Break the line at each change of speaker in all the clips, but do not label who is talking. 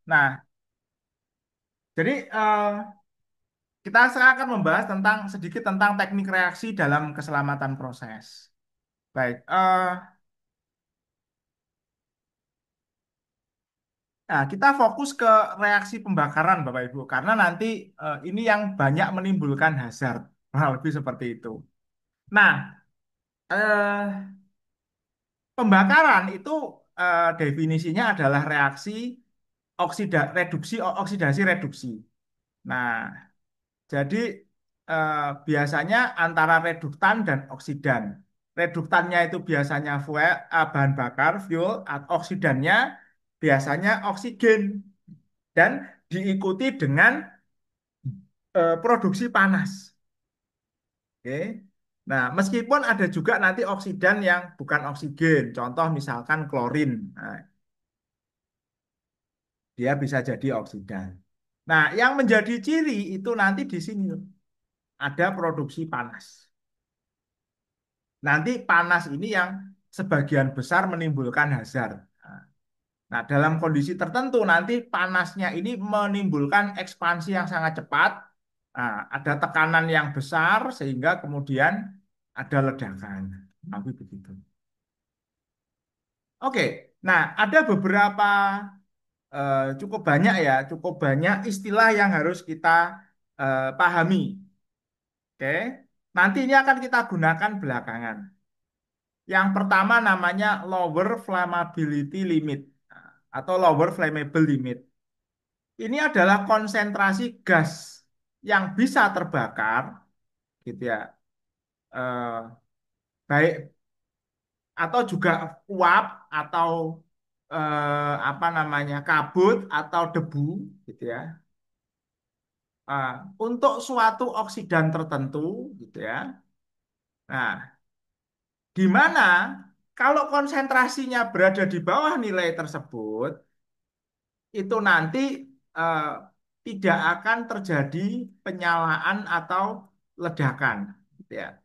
Nah, jadi kita sekarang akan membahas tentang sedikit tentang teknik reaksi dalam keselamatan proses. Baik, nah, kita fokus ke reaksi pembakaran, Bapak Ibu, karena nanti ini yang banyak menimbulkan hazard, kurang lebih seperti itu. Nah, pembakaran itu definisinya adalah reaksi oksidasi reduksi. Nah, jadi biasanya antara reduktan dan oksidan. Reduktannya itu biasanya bahan bakar, fuel, atau oksidannya biasanya oksigen dan diikuti dengan produksi panas. Oke. Nah, meskipun ada juga nanti oksidan yang bukan oksigen, contoh misalkan klorin. Nah, dia bisa jadi oksidan. Nah, yang menjadi ciri itu nanti di sini ada produksi panas. Nanti panas ini yang sebagian besar menimbulkan hazard. Nah, dalam kondisi tertentu nanti panasnya ini menimbulkan ekspansi yang sangat cepat. Nah, ada tekanan yang besar sehingga kemudian ada ledakan. Tapi begitu. Oke, nah ada beberapa cukup banyak istilah yang harus kita pahami. Oke, nanti ini akan kita gunakan belakangan. Yang pertama namanya lower flammability limit atau lower flammable limit. Ini adalah konsentrasi gas yang bisa terbakar, gitu ya, eh, baik atau juga uap atau apa namanya kabut atau debu, gitu ya. Untuk suatu oksidan tertentu, gitu ya. Nah, di mana kalau konsentrasinya berada di bawah nilai tersebut, itu nanti eh, tidak akan terjadi penyalaan atau ledakan, gitu ya.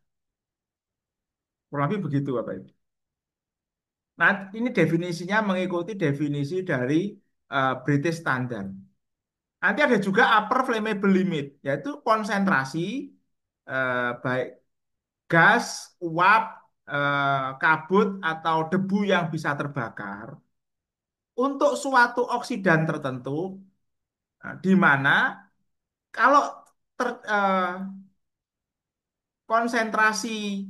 Kurang lebih begitu, Bapak Ibu. Nah, ini definisinya mengikuti definisi dari British Standard. Nanti ada juga upper flammable limit, yaitu konsentrasi baik gas, uap, kabut atau debu yang bisa terbakar untuk suatu oksidan tertentu, di mana kalau konsentrasi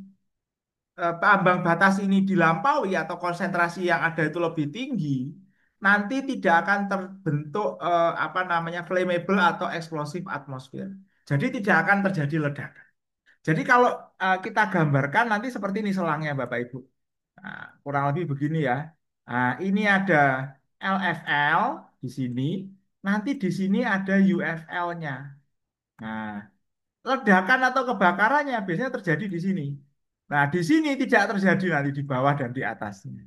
ambang batas ini dilampaui atau konsentrasi yang ada itu lebih tinggi, nanti tidak akan terbentuk apa namanya flammable atau explosive atmosphere. Jadi tidak akan terjadi ledakan. Jadi kalau kita gambarkan nanti seperti ini selangnya Bapak Ibu. Nah, kurang lebih begini ya. Nah, ini ada LFL di sini, nanti di sini ada UFL-nya. Nah, ledakan atau kebakarannya biasanya terjadi di sini. Nah, di sini tidak terjadi nanti di bawah dan di atasnya.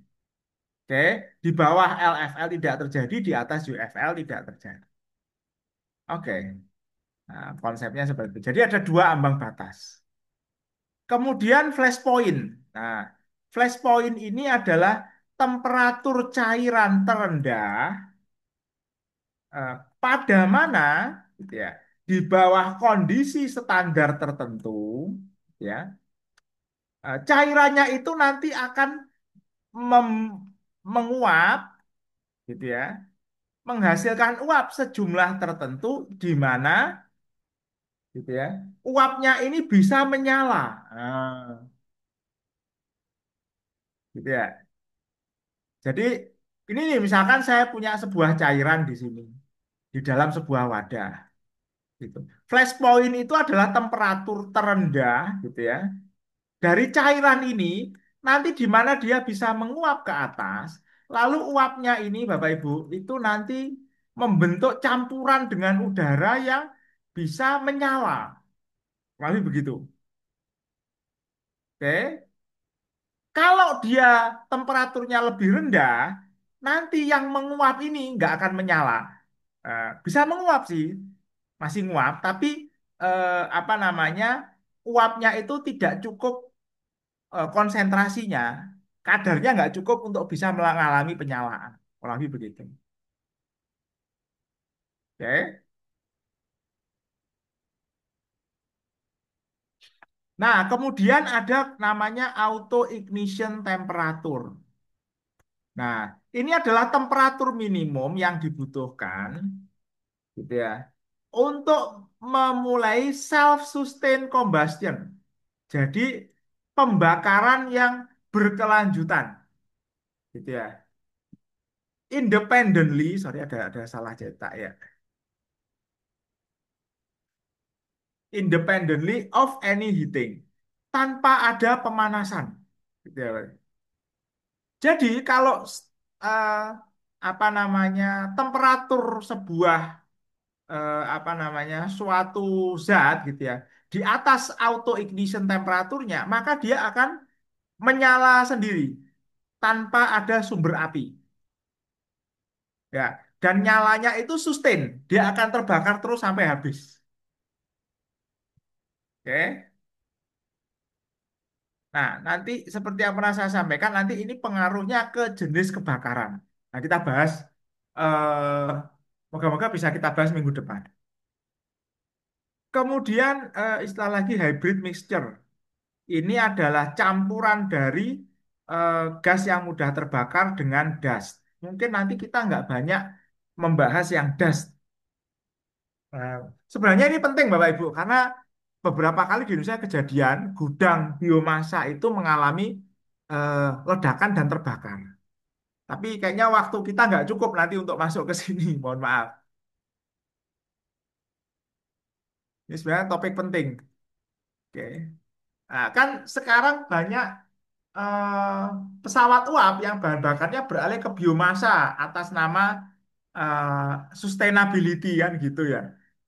Oke, di bawah LFL tidak terjadi, di atas UFL tidak terjadi. Oke, nah, konsepnya seperti itu. Jadi ada dua ambang batas. Kemudian flash point. Nah, flash point ini adalah temperatur cairan terendah eh, pada mana, gitu ya, di bawah kondisi standar tertentu, ya, cairannya itu nanti akan menguap, gitu ya, menghasilkan uap sejumlah tertentu di mana, gitu ya, uapnya ini bisa menyala. Nah, gitu ya. Jadi ini nih misalkan saya punya sebuah cairan di sini di dalam sebuah wadah gitu. Flash point itu adalah temperatur terendah gitu ya. Dari cairan ini nanti di mana dia bisa menguap ke atas, lalu uapnya ini Bapak Ibu itu nanti membentuk campuran dengan udara yang bisa menyala. Lalu begitu. Oke. Kalau dia temperaturnya lebih rendah, nanti yang menguap ini nggak akan menyala. Bisa menguap sih, masih nguap, tapi apa namanya, uapnya itu tidak cukup konsentrasinya, kadarnya nggak cukup untuk bisa mengalami penyalaan. Kurang lebih begitu. Oke. Nah, kemudian ada namanya auto ignition temperature. Nah, ini adalah temperatur minimum yang dibutuhkan, gitu ya, untuk memulai self-sustain combustion. Jadi, pembakaran yang berkelanjutan, gitu ya. Independently, sorry ada salah cetak ya. Independently of any heating, tanpa ada pemanasan, gitu ya. Jadi kalau eh, apa namanya temperatur sebuah apa namanya suatu zat gitu ya di atas auto ignition temperaturnya, maka dia akan menyala sendiri tanpa ada sumber api, ya. Dan nyalanya itu sustain, dia akan terbakar terus sampai habis. Oke. Nah, nanti seperti yang pernah saya sampaikan, nanti ini pengaruhnya ke jenis kebakaran. Nah, kita bahas, eh, moga-moga bisa kita bahas minggu depan. Kemudian istilah lagi hybrid mixture. Ini adalah campuran dari gas yang mudah terbakar dengan dust. Mungkin nanti kita nggak banyak membahas yang dust. Nah, sebenarnya ini penting Bapak Ibu, karena beberapa kali di Indonesia kejadian gudang biomasa itu mengalami ledakan dan terbakar. Tapi kayaknya waktu kita nggak cukup nanti untuk masuk ke sini, mohon maaf. Ini sebenarnya topik penting. Oke. Nah, kan sekarang banyak eh, pesawat uap yang bahan bakarnya beralih ke biomasa atas nama sustainability kan gitu ya.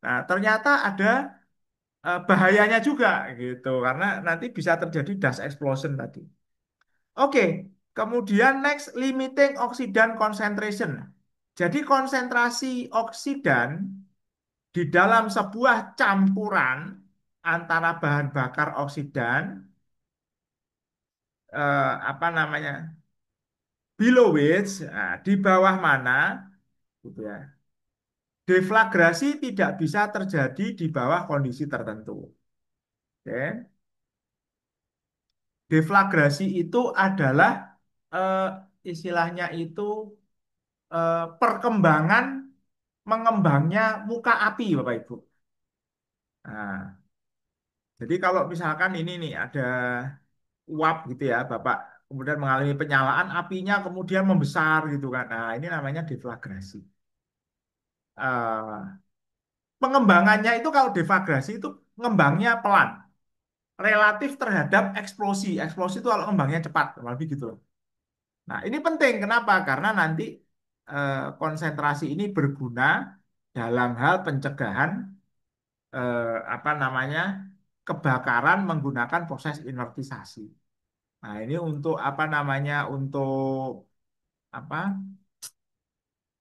Nah, ternyata ada bahayanya juga gitu karena nanti bisa terjadi dust explosion tadi. Oke, kemudian next limiting oksidan concentration. Jadi konsentrasi oksidan di dalam sebuah campuran antara bahan bakar oksidan apa namanya below which, nah, di bawah mana gitu ya. Deflagrasi tidak bisa terjadi di bawah kondisi tertentu. Oke. Deflagrasi itu adalah eh, istilahnya itu perkembangan mengembangnya muka api, Bapak Ibu. Nah, jadi kalau misalkan ini nih ada uap gitu ya, Bapak kemudian mengalami penyalaan, apinya kemudian membesar gitu kan. Nah, ini namanya deflagrasi. Eh, Pengembangannya itu kalau deflagrasi itu ngembangnya pelan relatif terhadap eksplosi. Eksplosi itu kalau ngembangnya cepat, lebih gitu loh. Nah, ini penting. Kenapa? Karena nanti konsentrasi ini berguna dalam hal pencegahan apa namanya kebakaran menggunakan proses inertisasi. Nah, ini untuk apa namanya untuk apa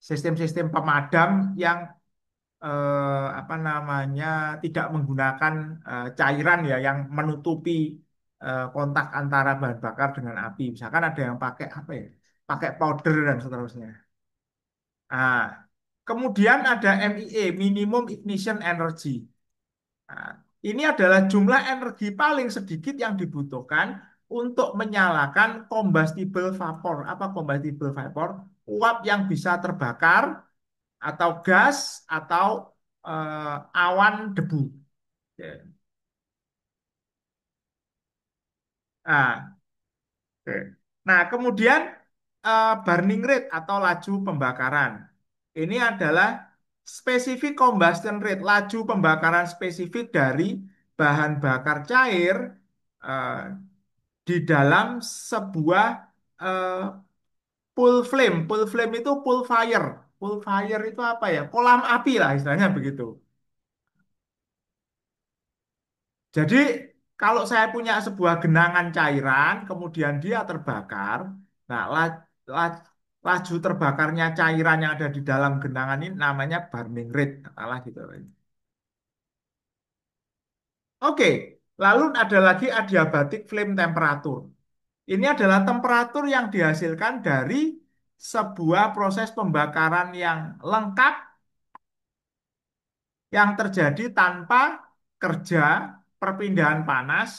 sistem-sistem pemadam yang apa namanya tidak menggunakan cairan ya yang menutupi kontak antara bahan bakar dengan api. Misalkan ada yang pakai apa ya? Pakai powder dan seterusnya. Nah, kemudian ada MIE, minimum ignition energy. Nah, ini adalah jumlah energi paling sedikit yang dibutuhkan untuk menyalakan combustible vapor. Apa combustible vapor? Uap yang bisa terbakar atau gas atau awan debu. Ya. Nah, oke. Nah, kemudian burning rate atau laju pembakaran. Ini adalah specific combustion rate, laju pembakaran spesifik dari bahan bakar cair eh, di dalam sebuah eh, pool flame. Pool flame itu pool fire. Pool fire itu apa ya? Kolam api lah istilahnya begitu. Jadi kalau saya punya sebuah genangan cairan, kemudian dia terbakar, nah laju terbakarnya cairan yang ada di dalam genangan ini namanya burning rate, katakanlah gitu. Oke, lalu ada lagi adiabatic flame temperature. Ini adalah temperatur yang dihasilkan dari sebuah proses pembakaran yang lengkap yang terjadi tanpa kerja perpindahan panas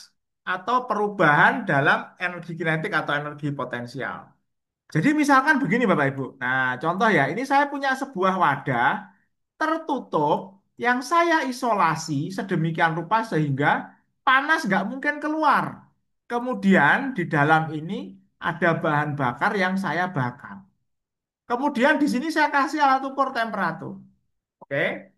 atau perubahan dalam energi kinetik atau energi potensial. Jadi misalkan begini Bapak Ibu. Nah, contoh ya, ini saya punya sebuah wadah tertutup yang saya isolasi sedemikian rupa sehingga panas nggak mungkin keluar. Kemudian di dalam ini ada bahan bakar yang saya bakar. Kemudian di sini saya kasih alat ukur temperatur. Oke.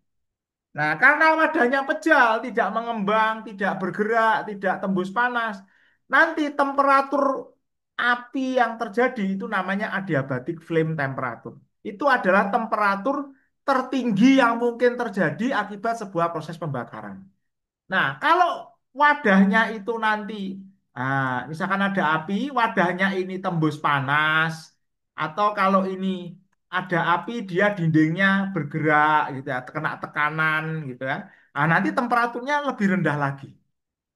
Nah, karena wadahnya pejal, tidak mengembang, tidak bergerak, tidak tembus panas, nanti temperatur api yang terjadi itu namanya adiabatic flame temperature. Itu adalah temperatur tertinggi yang mungkin terjadi akibat sebuah proses pembakaran. Nah, kalau wadahnya itu nanti, misalkan ada api, wadahnya ini tembus panas, atau kalau ini ada api, dia dindingnya bergerak, gitu ya, kena tekanan, gitu ya. Nah, nanti temperaturnya lebih rendah lagi,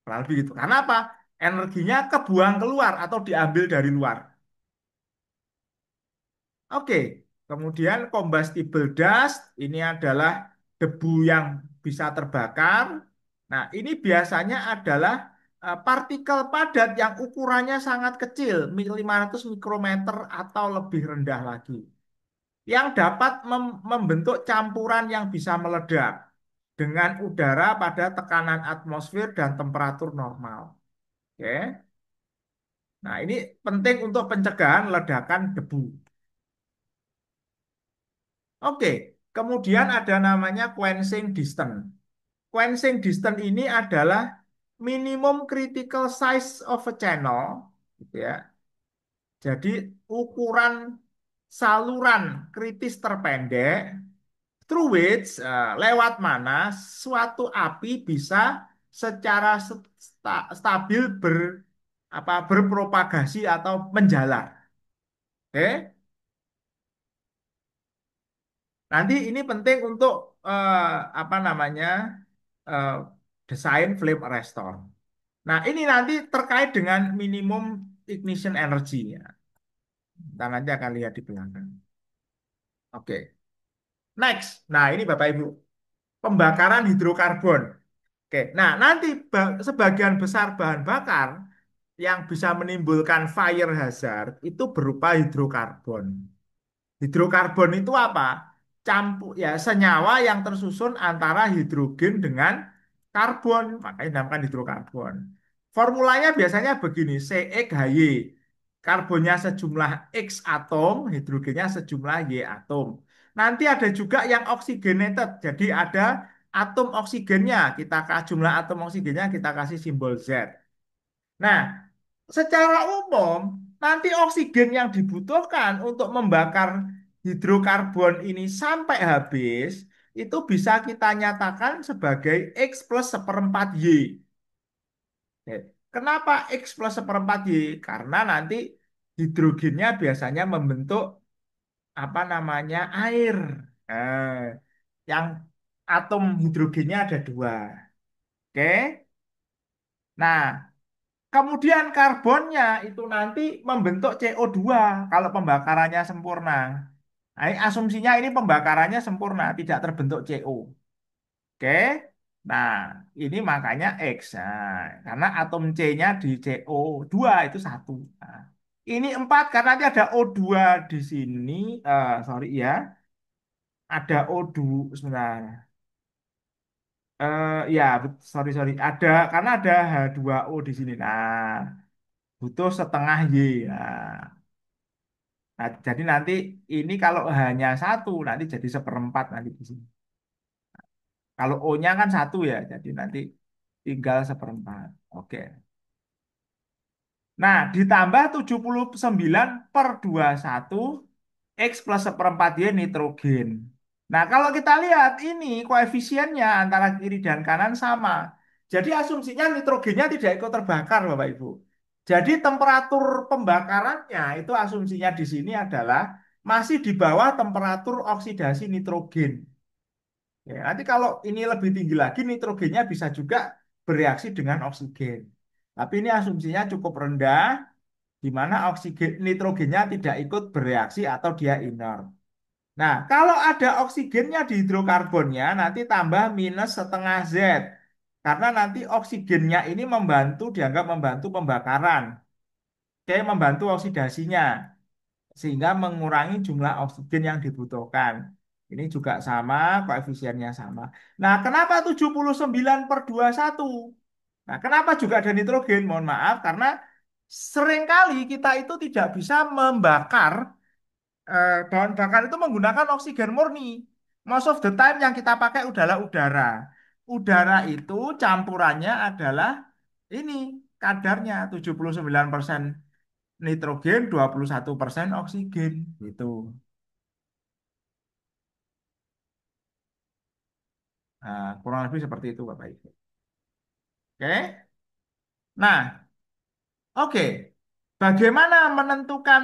kurang lebih gitu. Karena apa? Energinya kebuang keluar atau diambil dari luar. Oke, kemudian combustible dust ini adalah debu yang bisa terbakar. Nah, ini biasanya adalah partikel padat yang ukurannya sangat kecil, 500 mikrometer atau lebih rendah lagi, yang dapat membentuk campuran yang bisa meledak dengan udara pada tekanan atmosfer dan temperatur normal. Oke. Nah, ini penting untuk pencegahan ledakan debu. Oke, kemudian ada namanya quenching distance. Quenching distance ini adalah minimum critical size of a channel, gitu ya. Jadi ukuran saluran kritis terpendek through which lewat mana suatu api bisa secara stabil berpropagasi atau menjalar. Oke. Nanti ini penting untuk apa namanya eh, desain flame arrestor. Nah, ini nanti terkait dengan minimum ignition energy-nya. Kita nanti akan lihat di belakang. Oke, next. Nah, ini Bapak Ibu, pembakaran hidrokarbon. Oke, nah nanti sebagian besar bahan bakar yang bisa menimbulkan fire hazard itu berupa hidrokarbon. Hidrokarbon itu apa? Campur ya senyawa yang tersusun antara hidrogen dengan karbon, makanya dinamakan hidrokarbon. Formulanya biasanya begini, CX-HY. Karbonnya sejumlah X atom, hidrogennya sejumlah Y atom. Nanti ada juga yang oxygenated, jadi ada atom oksigennya, jumlah atom oksigennya kita kasih simbol Z. Nah, secara umum, nanti oksigen yang dibutuhkan untuk membakar hidrokarbon ini sampai habis, itu bisa kita nyatakan sebagai X plus seperempat Y. Oke. Kenapa X plus seperempat Y? Karena nanti hidrogennya biasanya membentuk apa namanya air. Eh, yang atom hidrogennya ada dua. Oke. Nah, kemudian karbonnya itu nanti membentuk CO2 kalau pembakarannya sempurna. Nah, ini asumsinya ini pembakarannya sempurna, tidak terbentuk CO. Oke. Nah, ini makanya X. Nah, karena atom C-nya di CO2 itu satu. Nah, ini 4 karena nanti ada O2 di sini. Sorry ya, ada O2 sebentar. Ya, sorry sorry. Ada karena ada H2O di sini. Nah, butuh setengah Y. Nah, jadi nanti ini kalau hanya satu, nanti jadi seperempat nanti di sini. Kalau O-nya kan satu ya, jadi nanti tinggal seperempat. Oke. Nah, ditambah 79/21 X plus seperempat Y nitrogen. Nah, kalau kita lihat ini koefisiennya antara kiri dan kanan sama. Jadi asumsinya nitrogennya tidak ikut terbakar, Bapak Ibu. Jadi temperatur pembakarannya itu asumsinya di sini adalah masih di bawah temperatur oksidasi nitrogen. Ya, nanti kalau ini lebih tinggi lagi, nitrogennya bisa juga bereaksi dengan oksigen. Tapi ini asumsinya cukup rendah, di mana oksigen nitrogennya tidak ikut bereaksi atau dia inert. Nah, kalau ada oksigennya di hidrokarbonnya, nanti tambah minus setengah Z. Karena nanti oksigennya ini dianggap membantu pembakaran. Oke, membantu oksidasinya. Sehingga mengurangi jumlah oksigen yang dibutuhkan. Ini juga sama, koefisiennya sama. Nah, kenapa 79/21? Nah, kenapa juga ada nitrogen? Mohon maaf, karena seringkali kita itu tidak bisa membakar bahan bakar itu menggunakan oksigen murni. Most of the time yang kita pakai adalah udara. Udara itu campurannya adalah ini kadarnya 79% nitrogen, 21% oksigen gitu. Nah, kurang lebih seperti itu Bapak Ibu. Oke. Nah, oke. Bagaimana menentukan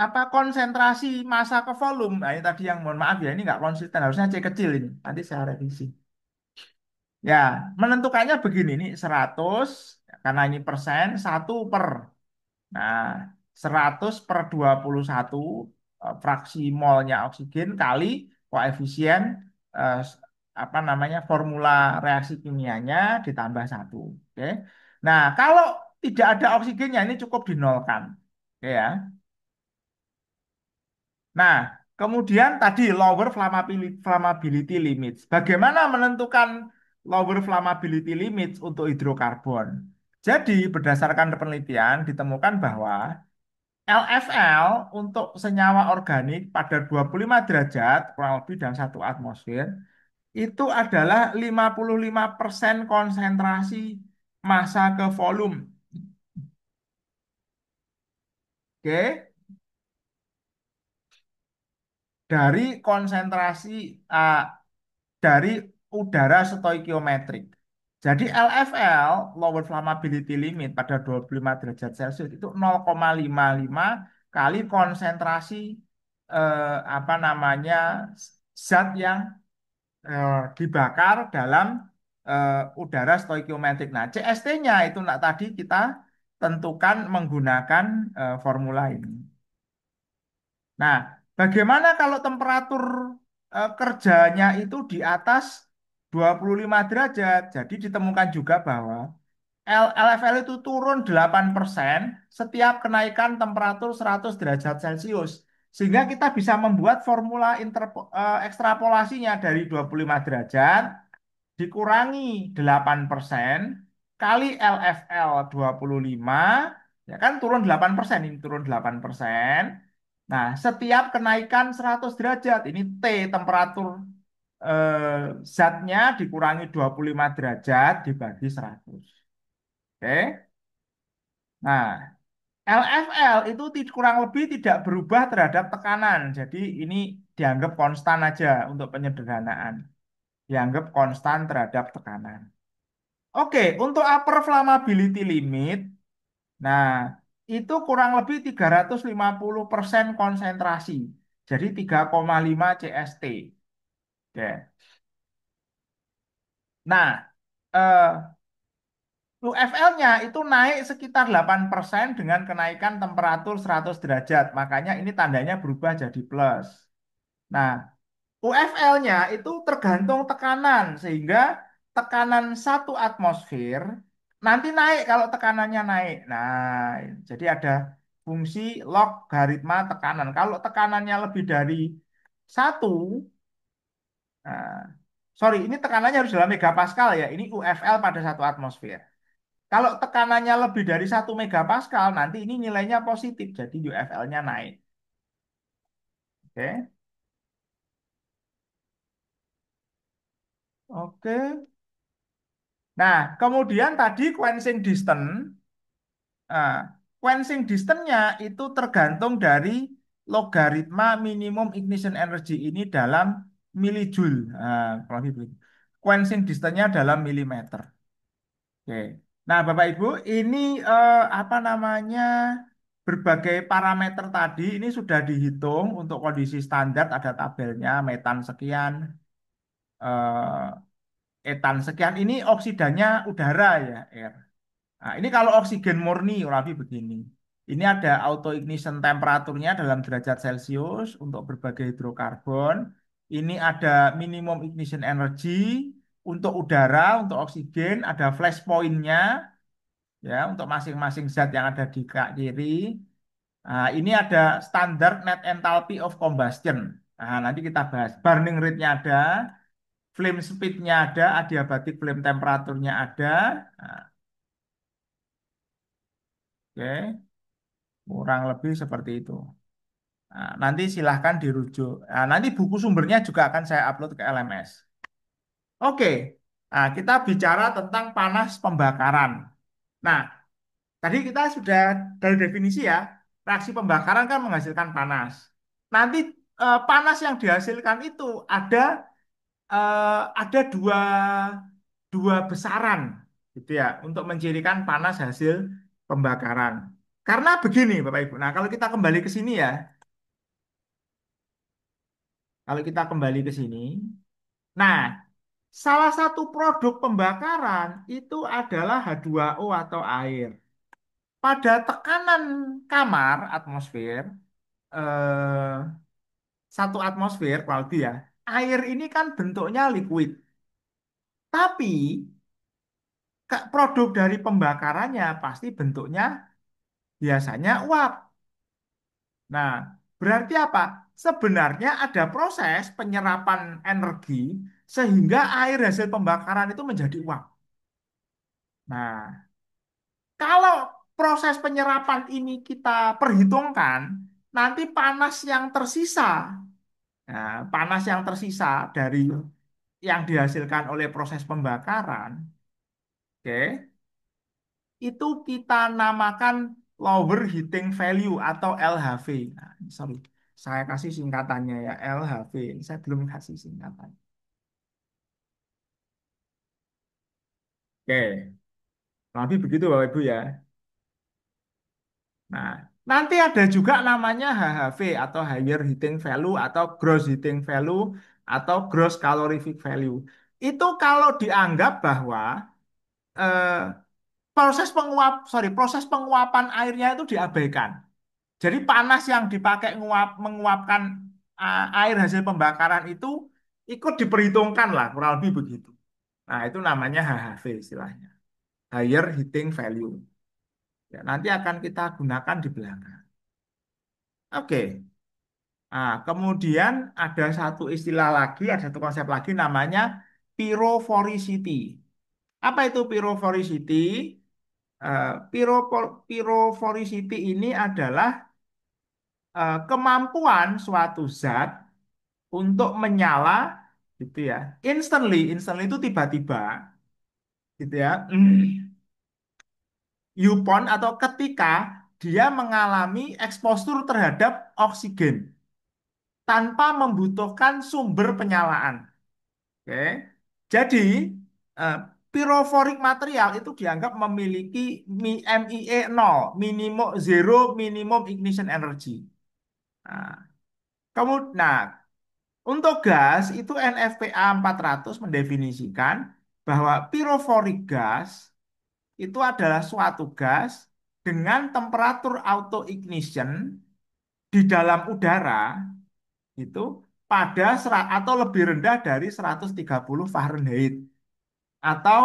apa konsentrasi massa ke volume? Nah, ini tadi yang mohon maaf ya, ini nggak konsisten. Harusnya C kecil ini. Nanti saya revisi. Ya, menentukannya begini, ini 100, karena ini persen, 1 per. Nah, 100/21 fraksi molnya oksigen kali koefisien eh, s- apa namanya formula reaksi kimianya ditambah 1. Oke. Nah, kalau tidak ada oksigennya ini cukup dinolkan. Oke ya. Nah, kemudian tadi lower flammability limits. Bagaimana menentukan lower flammability limits untuk hidrokarbon? Jadi, berdasarkan penelitian ditemukan bahwa LFL untuk senyawa organik pada 25 derajat, kurang lebih dalam 1 atmosfer, itu adalah 55% konsentrasi massa ke volume. Oke, dari konsentrasi uh, dari udara stoikiometrik. Jadi LFL, lower flammability limit pada 25 derajat Celcius itu 0,55 kali konsentrasi apa namanya zat yang dibakar dalam udara stoikiometrik. Nah, CST-nya itu nak tadi kita tentukan menggunakan formula ini. Nah, bagaimana kalau temperatur kerjanya itu di atas 25 derajat? Jadi ditemukan juga bahwa LFL itu turun 8% setiap kenaikan temperatur 100 derajat Celcius. Sehingga kita bisa membuat formula ekstrapolasinya dari 25 derajat dikurangi 8% kali LFL 25, ya kan turun 8%, ini turun 8%. Nah, setiap kenaikan 100 derajat, ini T temperatur zatnya dikurangi 25 derajat dibagi 100. Oke. Nah, LFL itu kurang lebih tidak berubah terhadap tekanan. Jadi ini dianggap konstan aja untuk penyederhanaan. Dianggap konstan terhadap tekanan. Oke, untuk upper flammability limit, nah itu kurang lebih 350% konsentrasi. Jadi 3,5 CST. Oke. Nah, UFL-nya itu naik sekitar 8% dengan kenaikan temperatur 100 derajat. Makanya ini tandanya berubah jadi plus. Nah, UFL-nya itu tergantung tekanan, sehingga tekanan 1 atmosfer nanti naik kalau tekanannya naik. Nah, jadi ada fungsi logaritma tekanan. Kalau tekanannya lebih dari 1, nah, sorry, ini tekanannya harus dalam megapascal ya. Ini UFL pada 1 atmosfer. Kalau tekanannya lebih dari 1 megapascal, nanti ini nilainya positif, jadi UFL-nya naik. Oke, oke. Nah, kemudian tadi quenching distance. Nah, quenching distance-nya itu tergantung dari logaritma minimum ignition energy ini dalam milijoule. Nah, kalau gitu. Quenching distance-nya dalam milimeter. Oke. Nah, Bapak Ibu, ini apa namanya berbagai parameter tadi ini sudah dihitung untuk kondisi standar, ada tabelnya metan sekian, etan sekian. Ini oksidannya udara ya, air. Nah, ini kalau oksigen murni, Rafi begini. Ini ada auto ignition temperaturnya dalam derajat Celcius untuk berbagai hidrokarbon. Ini ada minimum ignition energy untuk udara, untuk oksigen, ada flash point-nya ya untuk masing-masing zat yang ada di kiri. Nah, ini ada standar net enthalpy of combustion. Nah, nanti kita bahas. Burning rate-nya ada, flame speed-nya ada, adiabatic flame temperaturnya ada. Nah, oke, kurang lebih seperti itu. Nah, nanti silahkan dirujuk. Nah, nanti buku sumbernya juga akan saya upload ke LMS. Oke, nah, kita bicara tentang panas pembakaran. Nah, tadi kita sudah dari definisi ya, reaksi pembakaran kan menghasilkan panas. Nanti panas yang dihasilkan itu ada ada dua besaran gitu ya untuk mencirikan panas hasil pembakaran. Karena begini Bapak Ibu. Nah, kalau kita kembali ke sini ya, kalau kita kembali ke sini, nah, salah satu produk pembakaran itu adalah H2O atau air. Pada tekanan kamar atmosfer, eh, 1 atmosfer kurang lebih ya, air ini kan bentuknya liquid. Tapi produk dari pembakarannya pasti bentuknya biasanya uap. Nah, berarti apa? Sebenarnya ada proses penyerapan energi sehingga air hasil pembakaran itu menjadi uap. Nah, kalau proses penyerapan ini kita perhitungkan, nanti panas yang tersisa, nah, panas yang tersisa dari yang dihasilkan oleh proses pembakaran, oke, itu kita namakan lower heating value atau LHV. Nah, sorry, saya kasih singkatannya ya LHV. Saya belum kasih singkatan. Oke, tapi begitu Bapak Ibu ya. Nah, nanti ada juga namanya HHV atau higher heating value atau gross heating value atau gross calorific value. Itu kalau dianggap bahwa eh, proses penguapan airnya itu diabaikan. Jadi panas yang dipakai menguapkan air hasil pembakaran itu ikut diperhitungkan lah, kurang lebih begitu. Nah, itu namanya HHV istilahnya. Higher heating value. Ya, nanti akan kita gunakan di belakang. Oke. Nah, kemudian ada satu istilah lagi, ada satu konsep lagi namanya pyrophoricity. Apa itu pyrophoricity? Pyrophoricity ini adalah kemampuan suatu zat untuk menyala gitu ya. Instantly itu tiba-tiba gitu ya. Upon atau ketika dia mengalami exposure terhadap oksigen tanpa membutuhkan sumber penyalaan. Oke. Jadi eh, pyrophoric material itu dianggap memiliki MIE 0, minimum zero minimum ignition energy. Nah, nah, untuk gas itu NFPA 400 mendefinisikan bahwa pyrophoric gas itu adalah suatu gas dengan temperatur auto ignition di dalam udara itu atau lebih rendah dari 130 Fahrenheit atau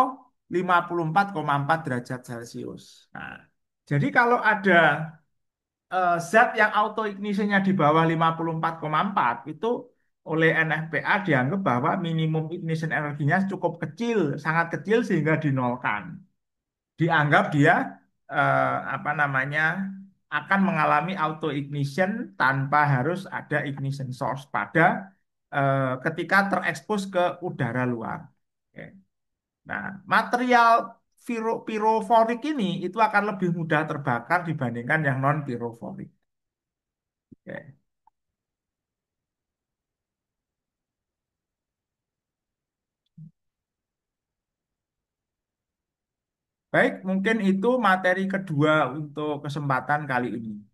54,4 derajat Celcius. Nah, jadi kalau ada zat yang auto ignitionnya di bawah 54,4 itu oleh NFPA dianggap bahwa minimum ignition energinya cukup kecil, sangat kecil sehingga dinolkan. Dianggap dia apa namanya akan mengalami auto ignition tanpa harus ada ignition source pada ketika terekspos ke udara luar. Oke. Nah, material pyroforik ini itu akan lebih mudah terbakar dibandingkan yang non pyroforik. Oke. Baik, mungkin itu materi kedua untuk kesempatan kali ini.